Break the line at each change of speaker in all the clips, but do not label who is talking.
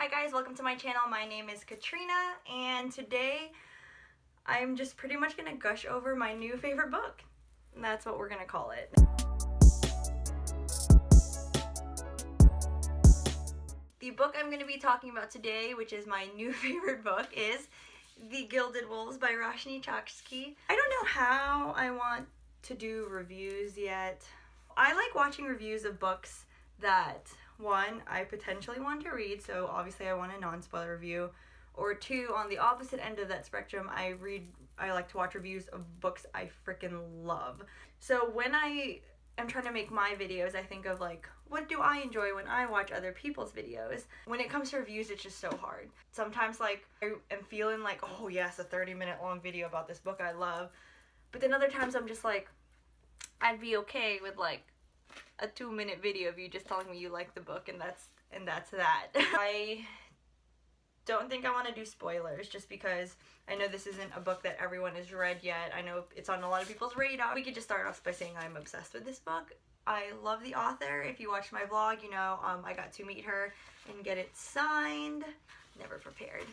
Hi guys, welcome to my channel. My name is Katrina, and today I'm just pretty much gonna gush over my new favorite book. And that's what we're gonna call it. The book I'm gonna be talking about today, which is my new favorite book, is The Gilded Wolves by Roshani Chokshi. I don't know how I want to do reviews yet. I like watching reviews of books that, one, I potentially want to read, so obviously I want a non-spoiler review, or two, on the opposite end of that spectrum, I like to watch reviews of books I freaking love. So when I am trying to make my videos, I think of like, what do I enjoy when I watch other people's videos? When it comes to reviews, it's just so hard. Sometimes like I am feeling like, oh yes, a 30-minute long video about this book I love, but then other times I'm just like, I'd be okay with like a 2-minute video of you just telling me you like the book, and that's that. I don't think I want to do spoilers just because I know this isn't a book that everyone has read yet. I know it's on a lot of people's radar. We could just start off by saying I'm obsessed with this book. I love the author. If you watched my vlog, you know I got to meet her and get it signed. Never prepared.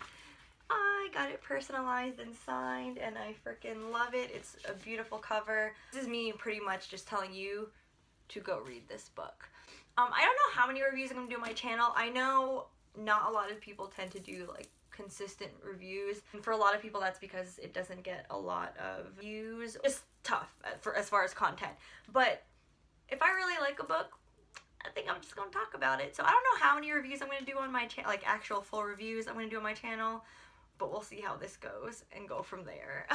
I got it personalized and signed, and I freaking love it. It's a beautiful cover. This is me pretty much just telling you to go read this book. I don't know how many reviews I'm going to do on my channel. I know not a lot of people tend to do like consistent reviews, and for a lot of people that's because it doesn't get a lot of views. It's tough as far as content, but if I really like a book, I think I'm just going to talk about it. So I don't know how many reviews I'm going to do on my channel, like actual full reviews I'm going to do on my channel, but we'll see how this goes and go from there.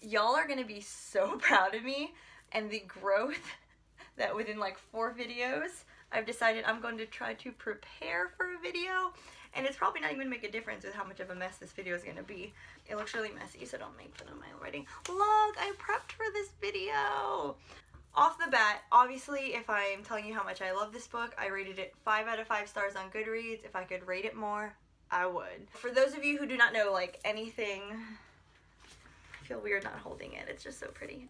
Y'all are going to be so proud of me and the growth that within like 4 videos I've decided I'm going to try to prepare for a video, and it's probably not even make a difference with how much of a mess this video is going to be. It looks really messy, so don't make fun of my writing. Look, I prepped for this video! Off the bat, obviously, if I'm telling you how much I love this book, I rated it 5 out of 5 stars on Goodreads. If I could rate it more, I would. For those of you who do not know like anything, I feel weird not holding it. It's just so pretty.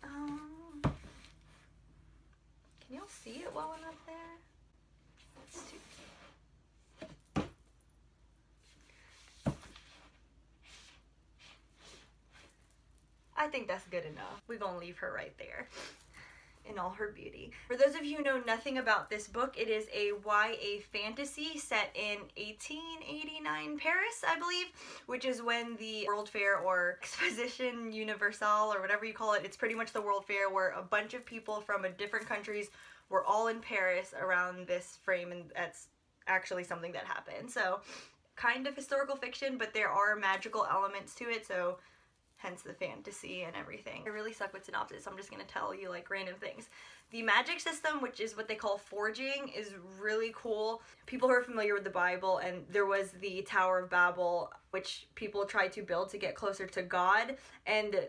Can y'all see it while I'm up there? It's too... I think that's good enough. We're gonna leave her right there in all her beauty. For those of you who know nothing about this book, it is a YA fantasy set in 1889 Paris, I believe, which is when the World Fair or Exposition Universelle or whatever you call it, it's pretty much the World Fair where a bunch of people from different countries were all in Paris around this frame, and that's actually something that happened. So kind of historical fiction, but there are magical elements to it, so hence the fantasy and everything. I really suck with synopsis, so I'm just gonna tell you like random things. The magic system, which is what they call forging, is really cool. People who are familiar with the Bible, and there was the Tower of Babel, which people tried to build to get closer to God, and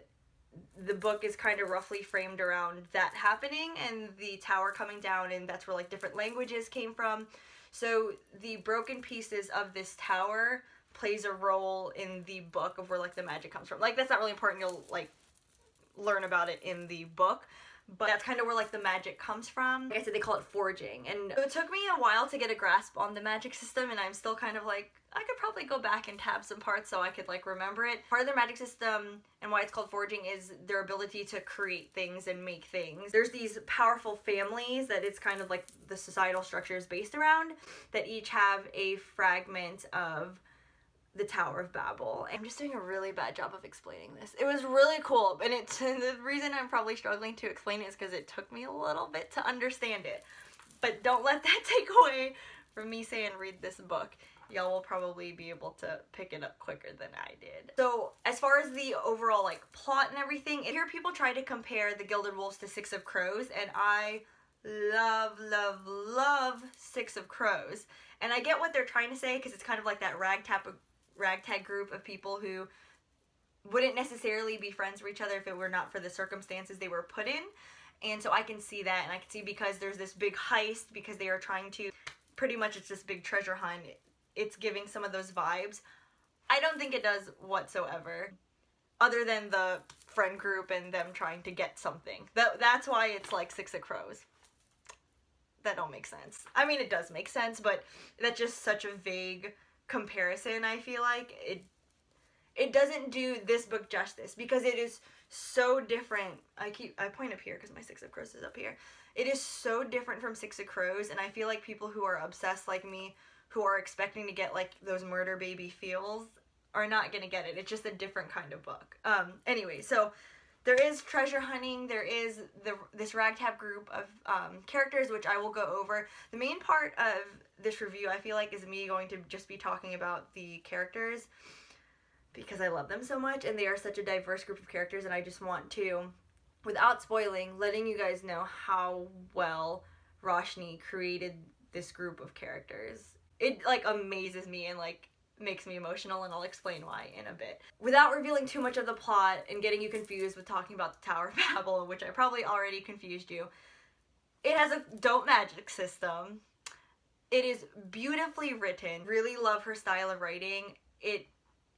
the book is kind of roughly framed around that happening and the tower coming down, and that's where like different languages came from. So the broken pieces of this tower plays a role in the book of where like the magic comes from. Like that's not really important, you'll like learn about it in the book, but that's kind of where like the magic comes from. Like I said, they call it forging, and it took me a while to get a grasp on the magic system, and I'm still kind of like, I could probably go back and tab some parts so I could like remember it. Part of their magic system and why it's called forging is their ability to create things and make things. There's these powerful families that it's kind of like the societal structure is based around, that each have a fragment of the Tower of Babel. I'm just doing a really bad job of explaining this. It was really cool, and the reason I'm probably struggling to explain it is because it took me a little bit to understand it. But don't let that take away from me saying read this book. Y'all will probably be able to pick it up quicker than I did. So as far as the overall like plot and everything, I hear people try to compare the Gilded Wolves to Six of Crows, and I love, love, love Six of Crows. And I get what they're trying to say, because it's kind of like that ragtag group of people who wouldn't necessarily be friends with each other if it were not for the circumstances they were put in. And so I can see that, and I can see because there's this big heist, because they are trying to, pretty much it's this big treasure hunt, it's giving some of those vibes. I don't think it does whatsoever, other than the friend group and them trying to get something. That's why it's like Six of Crows. That don't make sense. I mean, it does make sense, but that's just such a vague comparison, I feel like. It doesn't do this book justice because it is so different. I point up here because my Six of Crows is up here. It is so different from Six of Crows, and I feel like people who are obsessed like me, who are expecting to get like those murder baby feels, are not gonna get it. It's just a different kind of book. Anyway, so there is treasure hunting. There is this ragtag group of characters, which I will go over. The main part of this review, I feel like, is me going to just be talking about the characters because I love them so much, and they are such a diverse group of characters, and I just want to, without spoiling, letting you guys know how well Roshni created this group of characters. It, like, amazes me and, like, makes me emotional, and I'll explain why in a bit. Without revealing too much of the plot and getting you confused with talking about the Tower of Babel, which I probably already confused you, it has a dope magic system. It is beautifully written. Really love her style of writing. It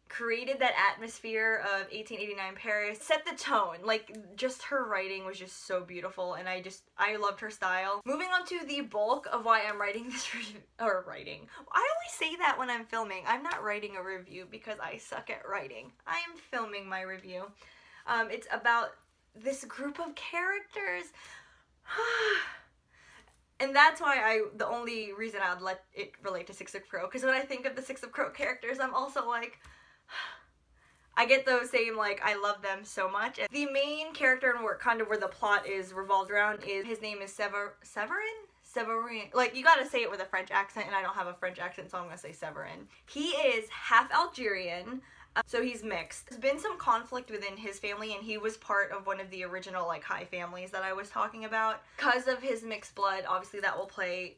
created that atmosphere of 1889 Paris, set the tone. Like, just her writing was just so beautiful, and I loved her style. Moving on to the bulk of why I'm writing this review, or writing. I always say that when I'm filming. I'm not writing a review because I suck at writing. I am filming my review. It's about this group of characters. And that's why the only reason I'd let it relate to Six of Crow, because when I think of the Six of Crow characters, I'm also like, I get those same, like, I love them so much. And the main character and where the plot is revolved around is, his name is Severin? Like, you gotta say it with a French accent, and I don't have a French accent, so I'm gonna say Severin. He is half Algerian, so he's mixed. There's been some conflict within his family, and he was part of one of the original, like, high families that I was talking about. Because of his mixed blood, obviously that will play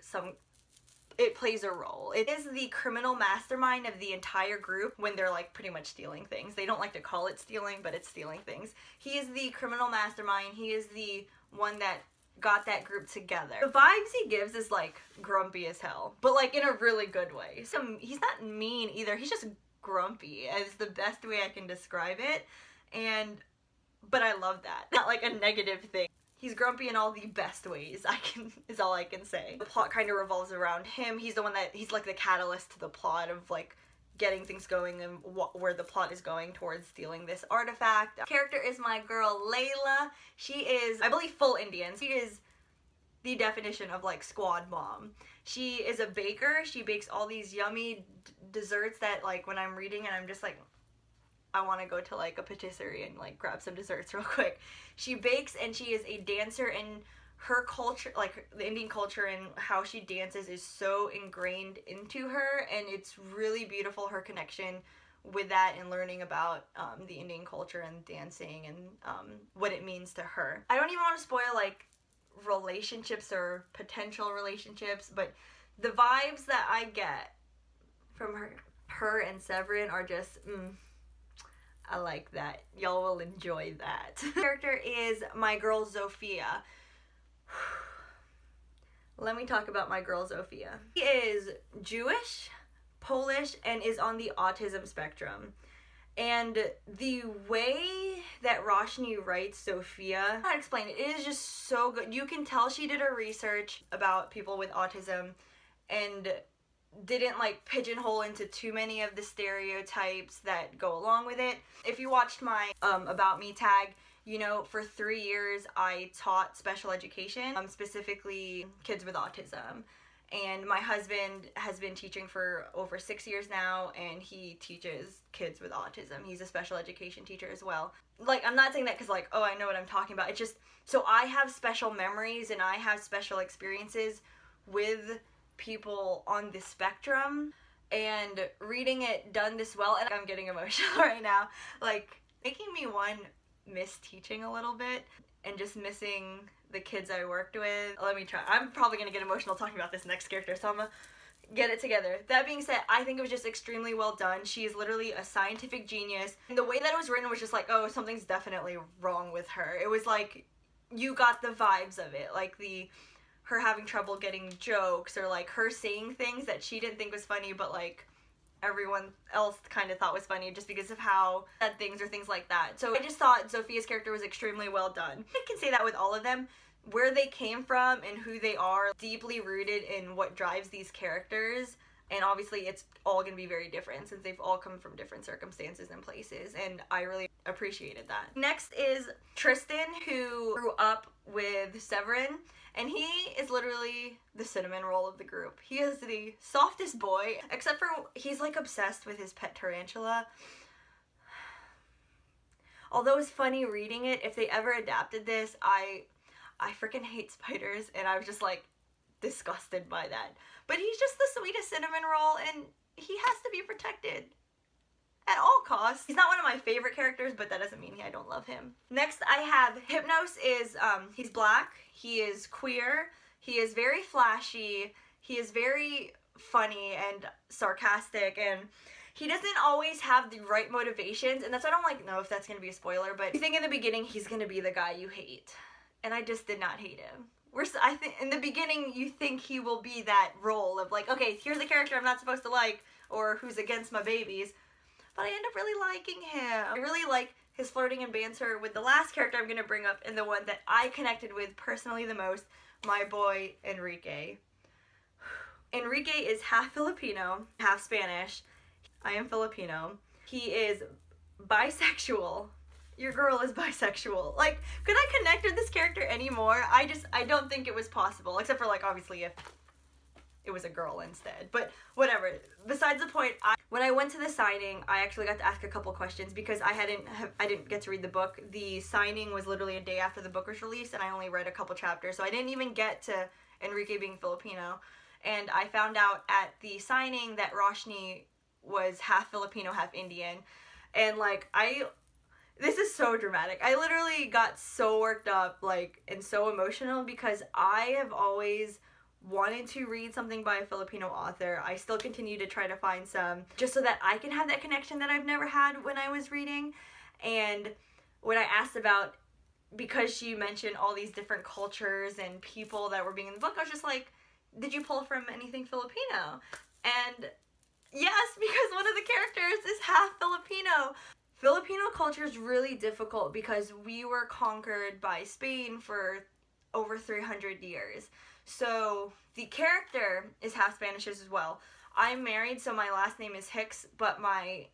it plays a role. It is the criminal mastermind of the entire group when they're, like, pretty much stealing things. They don't like to call it stealing, but it's stealing things. He is the criminal mastermind. He is the one that got that group together. The vibes he gives is, like, grumpy as hell, but, like, in a really good way. So he's not mean either. He's just grumpy, is the best way I can describe it. But I love that. Not, like, a negative thing. He's grumpy in all the best ways, is all I can say. The plot kind of revolves around him. He's the one he's like the catalyst to the plot of, like, getting things going and where the plot is going towards stealing this artifact. The character is my girl, Layla. She is, I believe, full Indian. She is the definition of, like, squad mom. She is a baker. She bakes all these yummy desserts that, like, when I'm reading and I'm just like, I want to go to, like, a patisserie and, like, grab some desserts real quick. She bakes, and she is a dancer, and her culture, like, the Indian culture and how she dances is so ingrained into her, and it's really beautiful, her connection with that and learning about the Indian culture and dancing and what it means to her. I don't even want to spoil, like, relationships or potential relationships, but the vibes that I get from her and Severin are just, I like that. Y'all will enjoy that. The character is my girl Zofia. Let me talk about my girl Zofia. She is Jewish, Polish, and is on the autism spectrum. And the way that Roshni writes Zofia, I can't explain it. It is just so good. You can tell she did her research about people with autism and didn't, like, pigeonhole into too many of the stereotypes that go along with it. If you watched my About Me tag, you know, for 3 years I taught special education, specifically kids with autism. And my husband has been teaching for over 6 years now, and he teaches kids with autism. He's a special education teacher as well. Like, I'm not saying that because, like, oh, I know what I'm talking about. It's just, so I have special memories and I have special experiences with people on the spectrum, and reading it done this well, and I'm getting emotional right now, like, making me miss teaching a little bit and just missing the kids I worked with. Let me try. I'm probably gonna get emotional talking about this next character, so I'm gonna get it together. That being said, I think it was just extremely well done. She is literally a scientific genius, and the way that it was written was just like, oh, something's definitely wrong with her. It was like, you got the vibes of it, like her having trouble getting jokes, or, like, her saying things that she didn't think was funny, but, like, everyone else kind of thought was funny just because of how said things or things like that. So I just thought Zofia's character was extremely well done. I can say that with all of them. Where they came from and who they are, deeply rooted in what drives these characters. And obviously it's all going to be very different since they've all come from different circumstances and places, and I really appreciated that. Next is Tristan, who grew up with Severin, and he is literally the cinnamon roll of the group. He is the softest boy, except for he's like obsessed with his pet tarantula. Although it's funny reading it, if they ever adapted this, I freaking hate spiders, and I was just like disgusted by that. But he's just the sweetest cinnamon roll, and he has to be protected at all costs. He's not one of my favorite characters, but that doesn't mean I don't love him. Next, I have Hypnos. He's black, he is queer, he is very flashy, he is very funny and sarcastic, and he doesn't always have the right motivations, and that's why I don't know if that's going to be a spoiler, but you think in the beginning he's going to be the guy you hate, and I just did not hate him. I think in the beginning you think he will be that role of like, okay, here's a character I'm not supposed to like, or who's against my babies, but I end up really liking him. I really like his flirting and banter with the last character I'm going to bring up, and the one that I connected with personally the most, my boy Enrique. Enrique is half Filipino, half Spanish. I am Filipino. He is bisexual. Your girl is bisexual. Like, could I connect with this character anymore? I don't think it was possible, except for like obviously if it was a girl instead, but whatever. Besides the point, when I went to the signing, I actually got to ask a couple questions because I didn't get to read the book. The signing was literally a day after the book was released, and I only read a couple chapters, so I didn't even get to Enrique being Filipino. And I found out at the signing that Roshni was half Filipino, half Indian, and like this is so dramatic. I literally got so worked up, like, and so emotional because I have always wanted to read something by a Filipino author. I still continue to try to find some just so that I can have that connection that I've never had when I was reading. And when I asked about, because she mentioned all these different cultures and people that were being in the book, I was just like, did you pull from anything Filipino? And yes, because one of the characters is half Filipino. Filipino culture is really difficult because we were conquered by Spain for over 300 years. So the character is half Spanish as well. I'm married, so my last name is Hicks, but my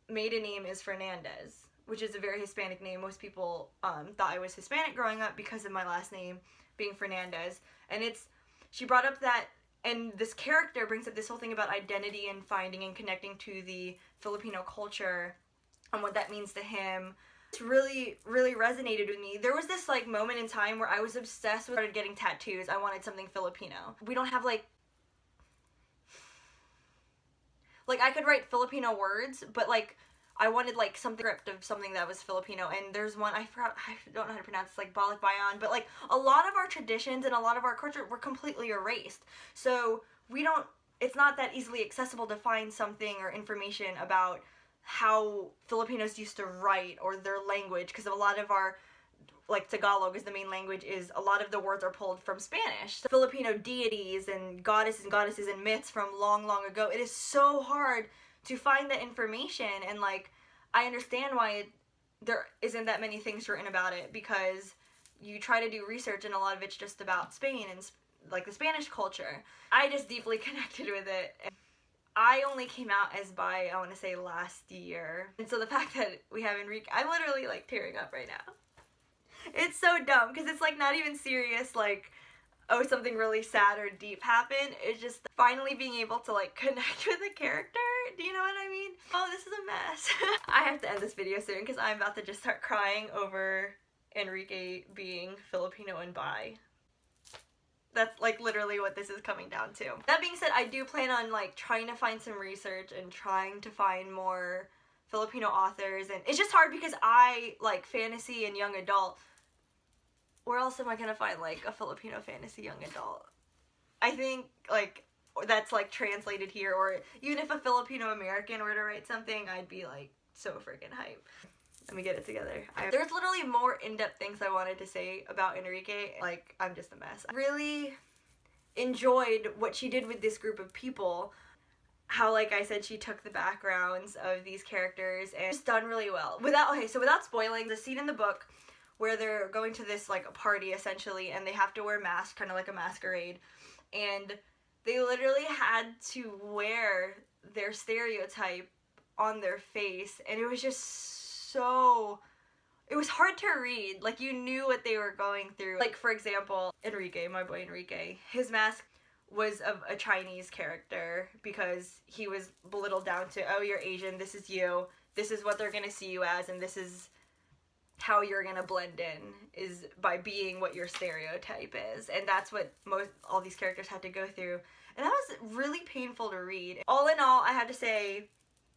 maiden name is Fernandez, which is a very Hispanic name. Most people thought I was Hispanic growing up because of my last name being Fernandez. And she brought up that, and this character brings up this whole thing about identity and finding and connecting to the Filipino culture and what that means to him. It's really, really resonated with me. There was this like moment in time where I was obsessed with started getting tattoos. I wanted something Filipino. We don't have like I could write Filipino words, but like I wanted like something script of something that was Filipino. And there's one, I don't know how to pronounce it, like Balik Bayan, but like a lot of our traditions and a lot of our culture were completely erased. So it's not that easily accessible to find something or information about how Filipinos used to write or their language, because a lot of our, like Tagalog is the main language, is a lot of the words are pulled from Spanish. So Filipino deities and goddesses and myths from long, long ago. It is so hard to find that information, and like I understand why there isn't that many things written about it, because you try to do research and a lot of it's just about Spain and like the Spanish culture. I just deeply connected with it. I only came out as bi, I want to say, last year. And so the fact that we have Enrique, I'm literally like tearing up right now. It's so dumb because it's like not even serious, like, oh, something really sad or deep happened. It's just finally being able to like connect with the character. Do you know what I mean? Oh, this is a mess. I have to end this video soon because I'm about to just start crying over Enrique being Filipino and bi. That's like literally what this is coming down to. That being said, I do plan on like trying to find some research and trying to find more Filipino authors, and it's just hard because I like fantasy and young adult. Where else am I gonna find like a Filipino fantasy young adult? I think like that's like translated here, or even if a Filipino American were to write something, I'd be like so freaking hype. Let me get it together. There's literally more in-depth things I wanted to say about Enrique. Like, I'm just a mess. I really enjoyed what she did with this group of people. How, like I said, she took the backgrounds of these characters and it's done really well. Without spoiling, the scene in the book where they're going to this, like, a party, essentially, and they have to wear masks, kind of like a masquerade. And They literally had to wear their stereotype on their face, and it was just so... It was hard to read. Like, you knew what they were going through. Like, for example, Enrique, my boy Enrique, his mask was of a Chinese character because he was belittled down to, oh, you're Asian, this is you, this is what they're gonna see you as, and this is how you're gonna blend in, is by being what your stereotype is. And that's what all these characters had to go through. And that was really painful to read. All in all, I have to say,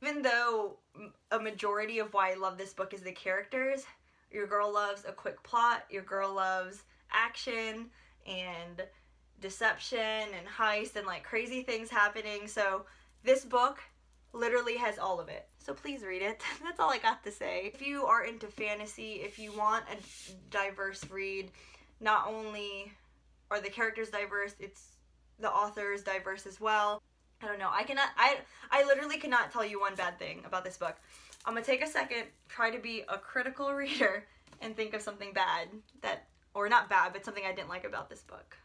even though a majority of why I love this book is the characters, your girl loves a quick plot, your girl loves action and deception and heist and like crazy things happening. So this book literally has all of it. So please read it. That's all I got to say. If you are into fantasy, if you want a diverse read, not only are the characters diverse, it's the author is diverse as well. I don't know. I literally cannot tell you one bad thing about this book. I'm gonna take a second, try to be a critical reader, and think of something bad or not bad, but something I didn't like about this book.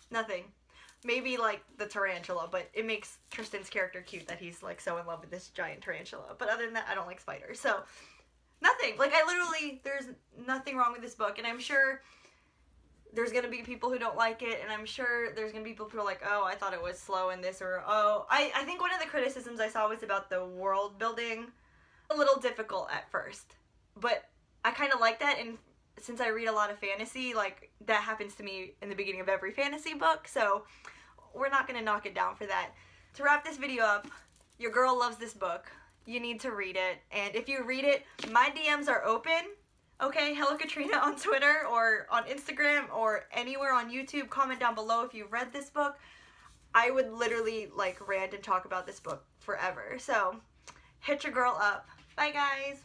Nothing. Maybe like the tarantula, but it makes Tristan's character cute that he's like so in love with this giant tarantula. But other than that, I don't like spiders. So nothing. Like, there's nothing wrong with this book, and I'm sure there's gonna be people who don't like it, and I'm sure there's gonna be people who are like, oh, I thought it was slow in this, or oh, I think one of the criticisms I saw was about the world building. A little difficult at first, but I kind of like that, and since I read a lot of fantasy, like, that happens to me in the beginning of every fantasy book, so we're not gonna knock it down for that. To wrap this video up, your girl loves this book. You need to read it, and if you read it, my DMs are open. Okay, hellokatryna on Twitter or on Instagram or anywhere on YouTube. Comment down below if you've read this book. I would literally like rant and talk about this book forever. So hit your girl up. Bye guys.